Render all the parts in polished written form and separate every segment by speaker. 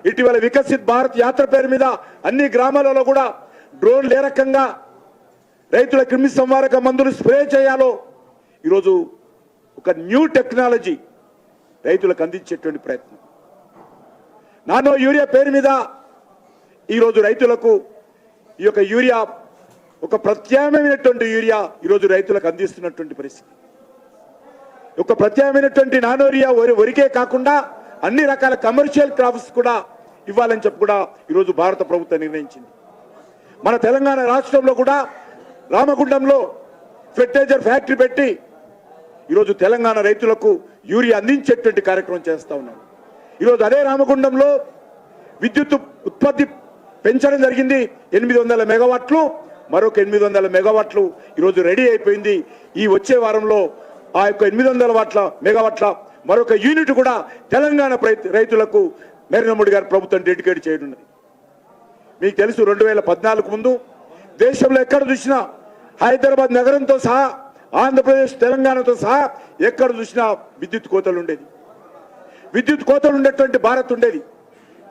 Speaker 1: ఇటీవల వికసిత్ భారత్ యాత్ర పేరు మీద అన్ని గ్రామాలలో కూడా డ్రోన్లు ఏ రకంగా రైతుల క్రిమి సంహారక మందులు స్ప్రే చేయాలో ఈరోజు ఒక న్యూ టెక్నాలజీ రైతులకు అందించేటువంటి ప్రయత్నం. నానో యూరియా పేరు మీద ఈరోజు రైతులకు ఈ యొక్క యూరియా ఒక ప్రత్యామ్నాయమైనటువంటి యూరియా ఈరోజు రైతులకు అందిస్తున్నటువంటి పరిస్థితి. ఒక ప్రత్యామ్నాయమైనటువంటి నానో యూరియా వరికే కాకుండా అన్ని రకాల కమర్షియల్ క్రాప్స్ కూడా ఇవ్వాలని చెప్పి కూడా ఈరోజు భారత ప్రభుత్వం నిర్ణయించింది. మన తెలంగాణ రాష్ట్రంలో కూడా రామగుండంలో ఫెర్టిలైజర్ ఫ్యాక్టరీ పెట్టి ఈరోజు తెలంగాణ రైతులకు యూరియా అందించేటువంటి కార్యక్రమం చేస్తూ ఉన్నాం. ఈరోజు అదే రామగుండంలో విద్యుత్ ఉత్పత్తి పెంచడం జరిగింది. 800 మెగావాట్లు, మరొక 800 మెగావాట్లు ఈరోజు రెడీ అయిపోయింది. ఈ వచ్చే వారంలో ఆ యొక్క 800 మెగావాట్ల మరొక యూనిట్ కూడా తెలంగాణ రైతులకు నరేంద్ర మోడీ గారి ప్రభుత్వం డెడికేట్ చేయనున్నది. మీకు తెలుసు 2014 ముందు దేశంలో ఎక్కడ చూసినా హైదరాబాద్ నగరంతో సహా ఆంధ్రప్రదేశ్ తెలంగాణతో సహా ఎక్కడ చూసినా విద్యుత్ కోతలు ఉండేది. విద్యుత్ కోతలు ఉండేటువంటి భారత్ ఉండేది.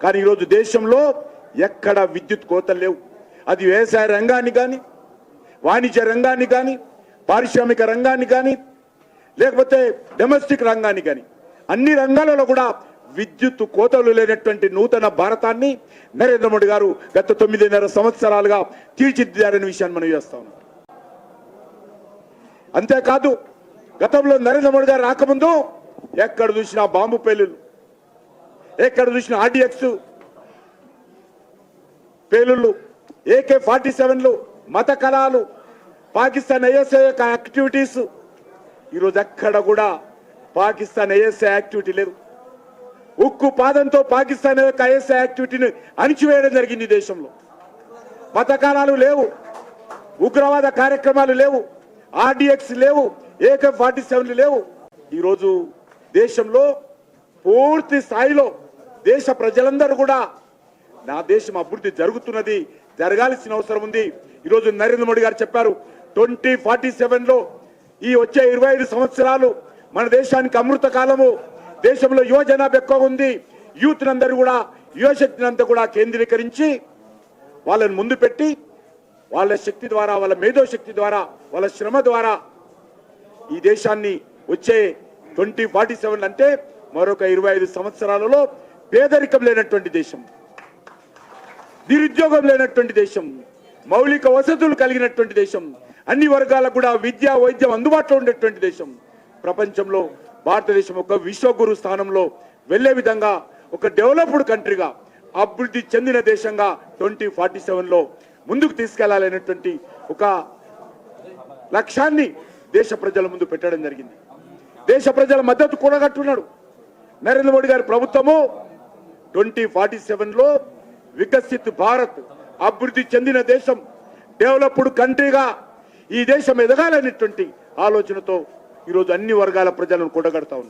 Speaker 1: కానీ ఈరోజు దేశంలో ఎక్కడ విద్యుత్ కోతలు లేవు. అది వ్యవసాయ రంగాన్ని కానీ, వాణిజ్య రంగాన్ని కానీ, పారిశ్రామిక రంగాన్ని కానీ, లేకపోతే డొమెస్టిక్ రంగాన్ని కానీ, అన్ని రంగాలలో కూడా విద్యుత్ కోతలు లేనటువంటి నూతన భారతాన్ని నరేంద్ర మోడీ గారు గత 9.5 సంవత్సరాలుగా తీర్చిదిద్దారనే విషయాన్ని మనం చేస్తా ఉన్నాం. అంతేకాదు గతంలో నరేంద్ర మోడీ గారు రాకముందు ఎక్కడ చూసినా బాంబు పేలులు, ఎక్కడ చూసినా ఆర్డిఎక్స్ పేలుళ్ళు, AK-47లు, మత కళాలు, పాకిస్తాన్ ఐఎస్ఐ యొక్క యాక్టివిటీస్. ఈరోజు ఎక్కడ కూడా పాకిస్తాన్ ఐఎస్ఐ యాక్టివిటీ లేదు. ఉక్కు పాదంతో పాకిస్తాన్ యొక్క ఐఎస్ఐ యాక్టివిటీని అణిచివేయడం జరిగింది. దేశంలో మత కళాలు లేవు, ఉగ్రవాద కార్యక్రమాలు లేవు, ఆర్డిఎక్స్ లేవు, AK-47లు లేవు. ఈరోజు దేశంలో పూర్తి స్థాయిలో దేశ ప్రజలందరూ కూడా నా దేశం అభివృద్ధి జరుగుతున్నది, జరగాల్సిన అవసరం ఉంది. ఈరోజు నరేంద్ర మోడీ గారు చెప్పారు 2047లో ఈ వచ్చే 25 సంవత్సరాలు మన దేశానికి అమృత కాలము. దేశంలో యువ జనాభా ఎక్కువ ఉంది. యూత్ నందరూ కూడా యువశక్తిని అంతా కూడా కేంద్రీకరించి వాళ్ళని ముందు పెట్టి వాళ్ళ శక్తి ద్వారా, వాళ్ళ మేధో శక్తి ద్వారా, వాళ్ళ శ్రమ ద్వారా ఈ దేశాన్ని వచ్చే 2047 అంటే మరొక 25 సంవత్సరాలలో పేదరికం లేనటువంటి దేశం, నిరుద్యోగం లేనటువంటి దేశం, మౌలిక వసతులు కలిగినటువంటి దేశం, అన్ని వర్గాలకు కూడా విద్య వైద్యం అందుబాటులో ఉండేటువంటి దేశం. ప్రపంచంలో భారతదేశం ఒక విశ్వగురు స్థానంలో వెళ్లే విధంగా ఒక డెవలప్డ్ కంట్రీగా, అభివృద్ధి చెందిన దేశంగా 2047లో ముందుకు తీసుకెళ్లాలనేటువంటి ఒక లక్ష్యాన్ని దేశ ప్రజల ముందు పెట్టడం జరిగింది. దేశ ప్రజల మద్దతు కూడగట్టున్నాడు నరేంద్ర మోడీ గారి ప్రభుత్వము. 2047లో వికసిత్ భారత్, అభివృద్ధి చెందిన దేశం, డెవలప్డ్ కంట్రీగా ఈ దేశం ఎదగాలనేటువంటి ఆలోచనతో ఈరోజు అన్ని వర్గాల ప్రజలను కూడగడతా ఉన్నాం.